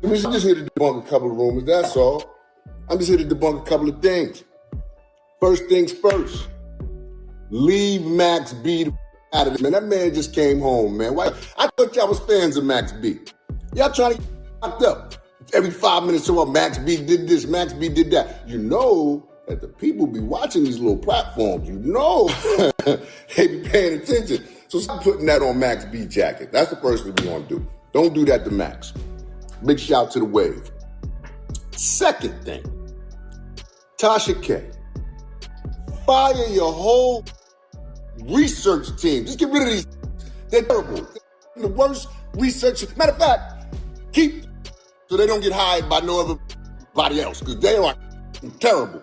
I'm just here to debunk a couple of rumors, that's all. I'm just here to debunk a couple of things. First things first. Leave Max B out of it, man. That man just came home, man. Why? I thought y'all was fans of Max B. Y'all trying to get locked up. Every 5 minutes, so Max B did this, Max B did that. You know that the people be watching these little platforms. You know they be paying attention. So stop putting that on Max B jacket. That's the first thing we want to do. Don't do that to Max. Big shout to the Wave. Second thing, Tasha K. Fire your whole research team. Just get rid of these. They're terrible. They're the worst research. Matter of fact, keep so they don't get hired by no other body else, because they are terrible.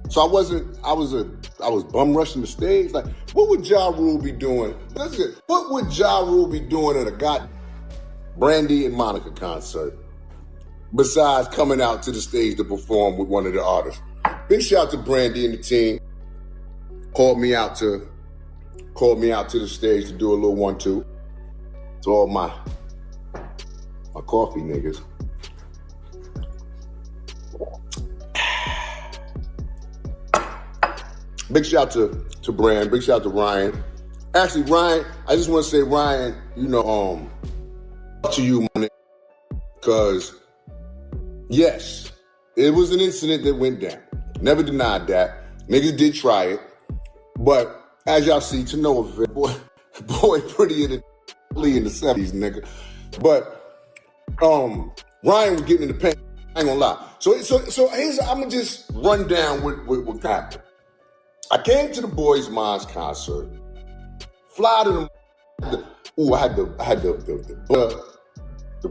So I was bum rushing the stage. Like, what would Ja Rule be doing? What would Ja Rule be doing at a Brandy and Monica concert besides coming out to the stage to perform with one of the artists? Big shout to Brandy and the team. Called me out to the stage to do a little 1-2. To all my coffee niggas. Big shout to Brand. Big shout to Ryan. Actually, Ryan, I just want to say, Ryan, to you, man, because yes, it was an incident that went down. Never denied that. Niggas did try it, but as y'all see, to no effect. Boy, prettier than Lee in the 70s, nigga. But Ryan was getting in the paint. I ain't gonna lie. So here's, I'm gonna just run down what happened. I came to the Boys Minds concert. Fly to the. I had the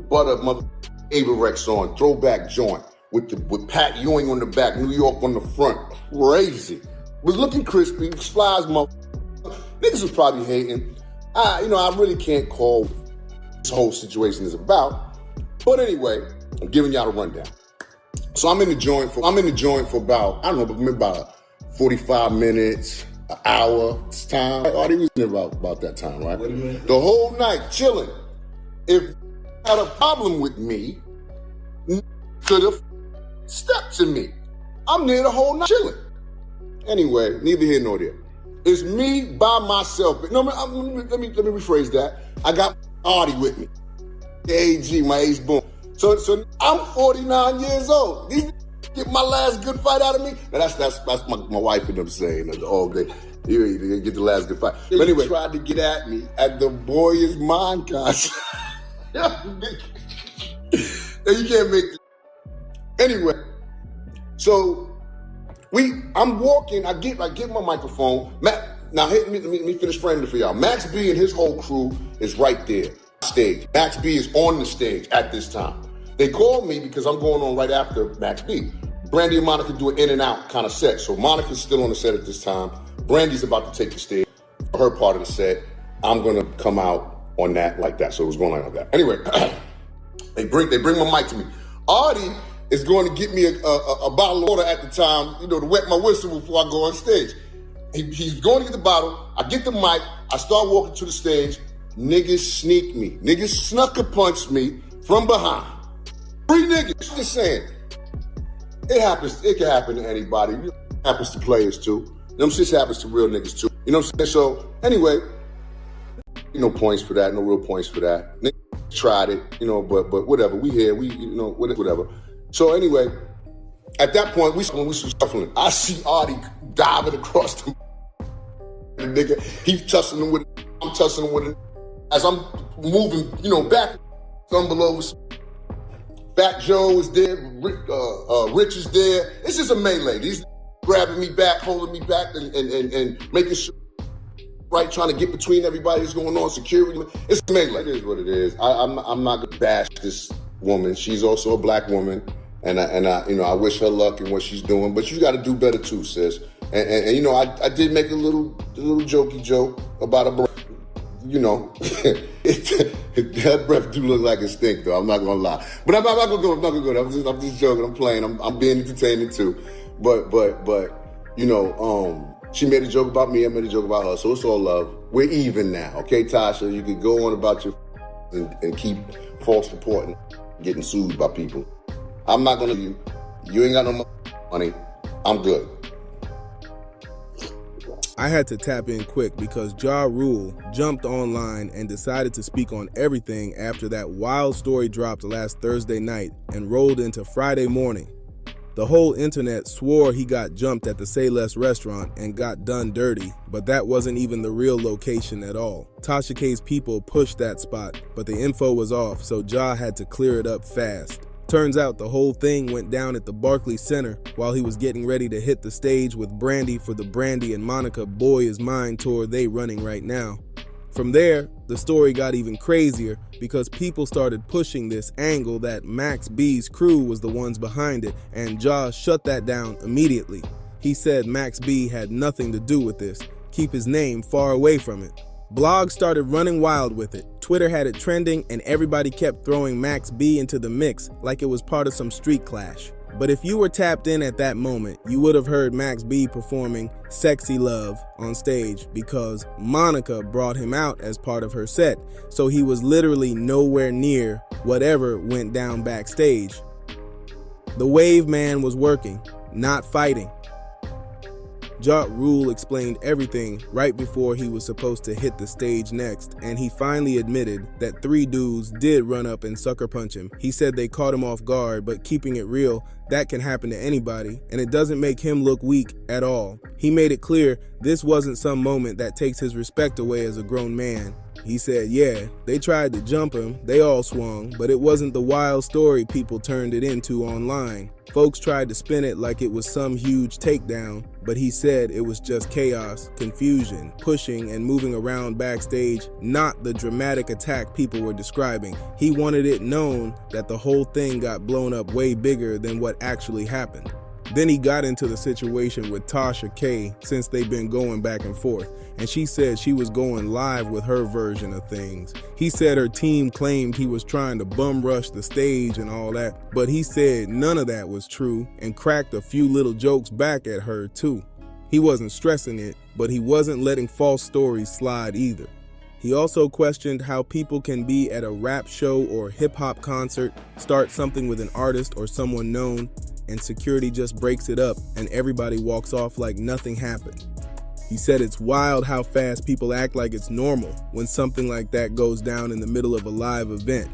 butter mother Averex on, throwback joint with Pat Ewing on the back, New York on the front. Crazy. Was looking crispy. Flies mother. Niggas was probably hating. I really can't call what this whole situation is about. But anyway, I'm giving y'all a rundown. So I'm in the joint for about, I don't know, maybe about 45 minutes, an hour. It's time. Artie was in about that time, right? Wait a minute. The whole night chilling. If you had a problem with me, could have stepped to me. I'm there the whole night chilling. Anyway, neither here nor there. It's me by myself. No, let me rephrase that. I got Artie with me. AG, my ace boom. So I'm 49 years old. These get my last good fight out of me. Now that's my wife and them saying all day. You get the last good fight. But anyway, he tried to get at me at the Boys Mind concert. You can't make this. Anyway, so I'm walking. I get my microphone. Now let me finish framing it for y'all. Max B and his whole crew is right there. Stage. Max B is on the stage at this time. They called me because I'm going on right after Max B. Brandy and Monica do an in and out kind of set. So Monica's still on the set at this time. Brandy's about to take the stage for her part of the set. I'm gonna come out on that like that. So it was going like that. Anyway, they bring my mic to me. Artie is going to get me a bottle of water at the time, to wet my whistle before I go on stage. He's going to get the bottle. I get the mic. I start walking to the stage. Niggas sneak me. Niggas snucker punch me from behind. 3 niggas. Just saying. It happens. It can happen to anybody. It happens to players too. Them shit happens to real niggas too. You know what I'm saying? So anyway, no points for that. No real points for that. Niggas tried it, but whatever. We here. Whatever. So anyway, at that point, when we shuffling, I see Artie diving across the nigga. He's tussling him with it. I'm tussling him with it. As I'm moving, back, stumble over. Fat Joe is there, Rich is there. It's just a melee. These grabbing me back, holding me back, and making sure, right, trying to get between everybody that's going on, security. It's a melee. It is what it is. I'm not gonna bash this woman. She's also a black woman, and I wish her luck in what she's doing. But you got to do better too, sis. And I did make a little jokey joke about a breath. That breath do look like a stink, though. I'm not gonna lie, but I'm not gonna go. I'm just joking. I'm playing. I'm being entertaining too. But she made a joke about me. I made a joke about her. So it's all love. We're even now, okay, Tasha? You can go on about your and keep false reporting. getting sued by people. I'm not gonna you. You ain't got no money. I'm good. I had to tap in quick because Ja Rule jumped online and decided to speak on everything after that wild story dropped last Thursday night and rolled into Friday morning. The whole internet swore he got jumped at the Say Less restaurant and got done dirty, but that wasn't even the real location at all. Tasha K's people pushed that spot, but the info was off, so Ja had to clear it up fast. Turns out the whole thing went down at the Barclays Center while he was getting ready to hit the stage with Brandy for the Brandy and Monica Boy Is Mine tour they running right now. From there, the story got even crazier because people started pushing this angle that Max B's crew was the ones behind it, and Ja shut that down immediately. He said Max B had nothing to do with this, keep his name far away from it. Blogs started running wild with it. Twitter had it trending and everybody kept throwing Max B into the mix like it was part of some street clash. But if you were tapped in at that moment, you would have heard Max B performing Sexy Love on stage because Monica brought him out as part of her set, so he was literally nowhere near whatever went down backstage. The Wave Man was working, not fighting. Ja Rule explained everything right before he was supposed to hit the stage next, and he finally admitted that 3 dudes did run up and sucker punch him. He said they caught him off guard, but keeping it real, that can happen to anybody, and it doesn't make him look weak at all. He made it clear this wasn't some moment that takes his respect away as a grown man. He said, yeah, they tried to jump him, they all swung, but it wasn't the wild story people turned it into online. Folks tried to spin it like it was some huge takedown, but he said it was just chaos, confusion, pushing and moving around backstage, not the dramatic attack people were describing. He wanted it known that the whole thing got blown up way bigger than what actually happened. Then he got into the situation with Tasha K since they've been going back and forth, and she said she was going live with her version of things. He said her team claimed he was trying to bum rush the stage and all that, but he said none of that was true and cracked a few little jokes back at her too. He wasn't stressing it, but he wasn't letting false stories slide either. He also questioned how people can be at a rap show or hip-hop concert, start something with an artist or someone known, and security just breaks it up and everybody walks off like nothing happened. He said it's wild how fast people act like it's normal when something like that goes down in the middle of a live event.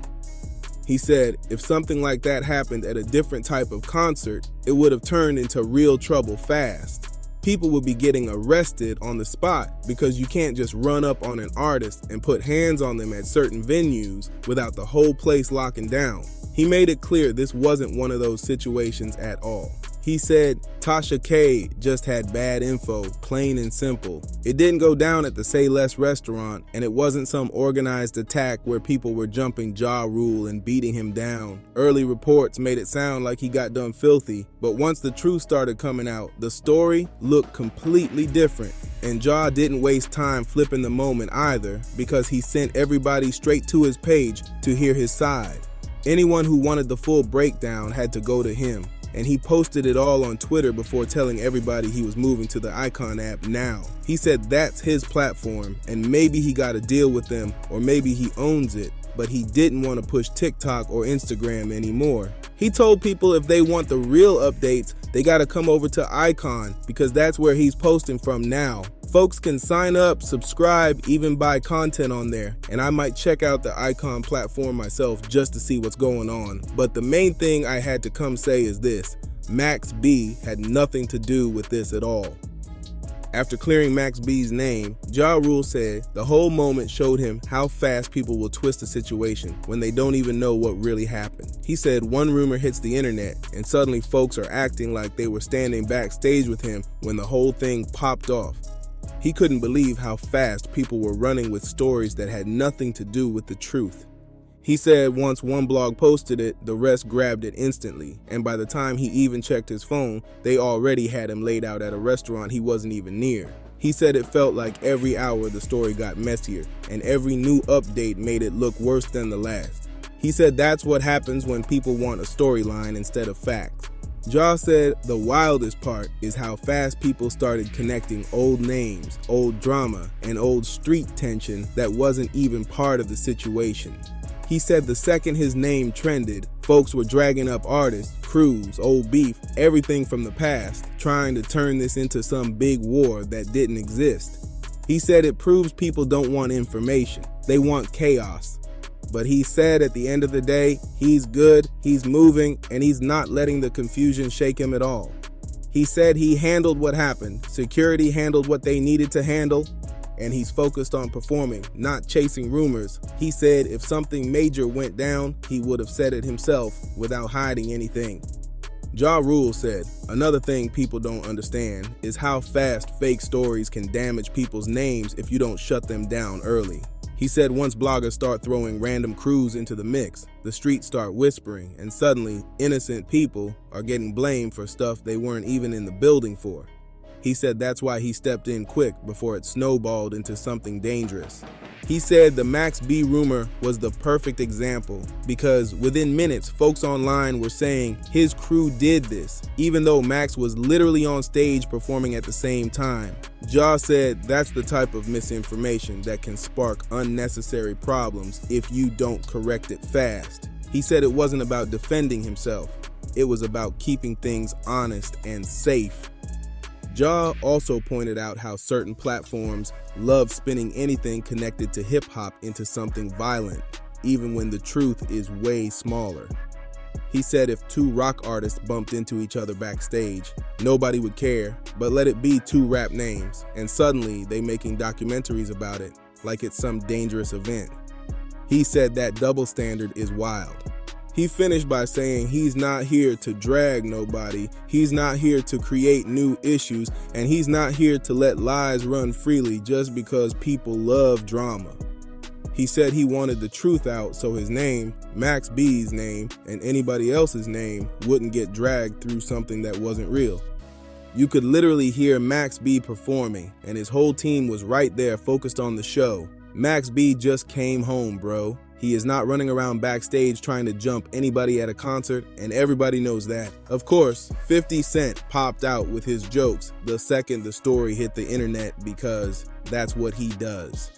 He said if something like that happened at a different type of concert, it would have turned into real trouble fast. People would be getting arrested on the spot because you can't just run up on an artist and put hands on them at certain venues without the whole place locking down. He made it clear this wasn't one of those situations at all. He said Tasha K just had bad info, plain and simple. It didn't go down at the Say Less restaurant, and it wasn't some organized attack where people were jumping Ja Rule and beating him down. Early reports made it sound like he got done filthy, but once the truth started coming out, the story looked completely different. And Ja didn't waste time flipping the moment either, because he sent everybody straight to his page to hear his side. Anyone who wanted the full breakdown had to go to him, and he posted it all on Twitter before telling everybody he was moving to the Icon app now. He said that's his platform, and maybe he got a deal with them, or maybe he owns it, but he didn't want to push TikTok or Instagram anymore. He told people if they want the real updates, they gotta come over to Icon, because that's where he's posting from now. Folks can sign up, subscribe, even buy content on there, and I might check out the Icon platform myself just to see what's going on. But the main thing I had to come say is this: Max B had nothing to do with this at all. After clearing Max B's name, Ja Rule said the whole moment showed him how fast people will twist a situation when they don't even know what really happened. He said one rumor hits the internet and suddenly folks are acting like they were standing backstage with him when the whole thing popped off. He couldn't believe how fast people were running with stories that had nothing to do with the truth. He said once one blog posted it, the rest grabbed it instantly, and by the time he even checked his phone, they already had him laid out at a restaurant he wasn't even near. He said it felt like every hour the story got messier, and every new update made it look worse than the last. He said that's what happens when people want a storyline instead of facts. Ja said the wildest part is how fast people started connecting old names, old drama, and old street tension that wasn't even part of the situation. He said the second his name trended, folks were dragging up artists, crews, old beef, everything from the past, trying to turn this into some big war that didn't exist. He said it proves people don't want information, they want chaos. But he said at the end of the day, he's good, he's moving, and he's not letting the confusion shake him at all. He said he handled what happened, security handled what they needed to handle, and he's focused on performing, not chasing rumors. He said if something major went down, he would have said it himself without hiding anything. Ja Rule said, another thing people don't understand is how fast fake stories can damage people's names if you don't shut them down early. He said once bloggers start throwing random crews into the mix, the streets start whispering, and suddenly innocent people are getting blamed for stuff they weren't even in the building for. He said that's why he stepped in quick before it snowballed into something dangerous. He said the Max B rumor was the perfect example because within minutes, folks online were saying his crew did this, even though Max was literally on stage performing at the same time. Ja said that's the type of misinformation that can spark unnecessary problems if you don't correct it fast. He said it wasn't about defending himself, it was about keeping things honest and safe. Ja also pointed out how certain platforms love spinning anything connected to hip-hop into something violent, even when the truth is way smaller. He said if two rock artists bumped into each other backstage, nobody would care, but let it be two rap names, and suddenly they making documentaries about it, like it's some dangerous event. He said that double standard is wild. He finished by saying he's not here to drag nobody, he's not here to create new issues, and he's not here to let lies run freely just because people love drama. He said he wanted the truth out so his name, Max B's name, and anybody else's name wouldn't get dragged through something that wasn't real. You could literally hear Max B performing, and his whole team was right there focused on the show. Max B just came home, bro. He is not running around backstage trying to jump anybody at a concert, and everybody knows that. Of course, 50 Cent popped out with his jokes the second the story hit the internet because that's what he does.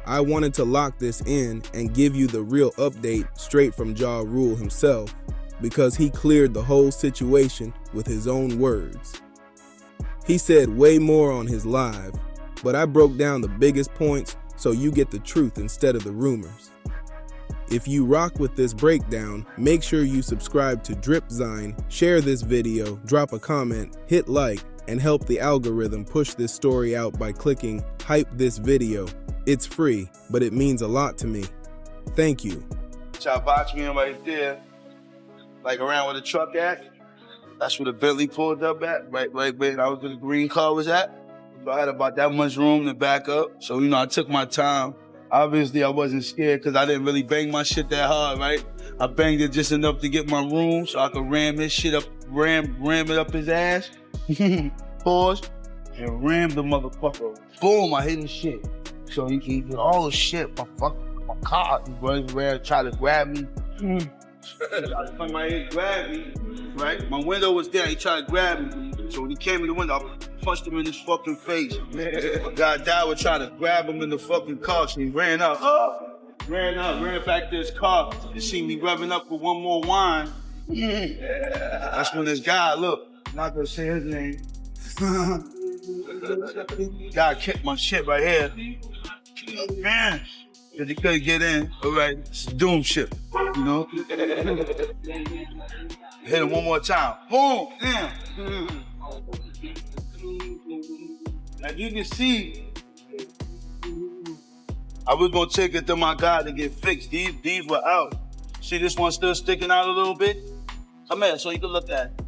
I wanted to lock this in and give you the real update straight from Ja Rule himself because he cleared the whole situation with his own words. He said way more on his live, but I broke down the biggest points so you get the truth instead of the rumors. If you rock with this breakdown, make sure you subscribe to Dripzine, share this video, drop a comment, hit like, and help the algorithm push this story out by clicking hype this video. It's free, but it means a lot to me. Thank you. Y'all box me in right there, like around where the truck at. That's where the Bentley pulled up at, right where the green car was at. So I had about that much room to back up. So, I took my time. Obviously, I wasn't scared because I didn't really bang my shit that hard, right? I banged it just enough to get my room so I could ram his shit up, ram it up his ass. Pause. And ram the motherfucker. Boom, I hit his shit. So he can, oh shit, my car. He runs around, try to grab me. My head grabbed me, right? My window was there, he tried to grab me. So when he came in the window, I punched him in his fucking face. God died was trying to grab him in the fucking car, so he ran up. Ran back to his car. You see me revving up with one more wine. That's when this guy, look, I'm not gonna say his name. Guy kicked my shit right here. Man, because he couldn't get in. All right, it's doom shit, Hit him one more time. Boom, damn. As you can see, I was gonna take it to my guy to get fixed. These were out. See this one still sticking out a little bit? Come here so you can look at it.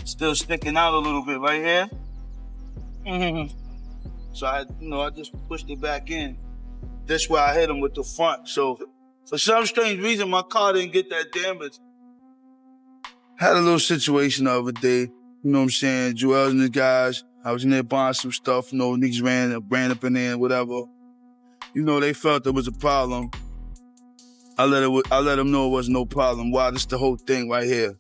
Still sticking out a little bit right here. So I just pushed it back in. That's where I hit him with the front. So for some strange reason, my car didn't get that damage. Had a little situation the other day. You know what I'm saying? Joel and the guys, I was in there buying some stuff. Niggas ran up in there and whatever. They felt there was a problem. I let them know it wasn't no problem. Wow, this the whole thing right here.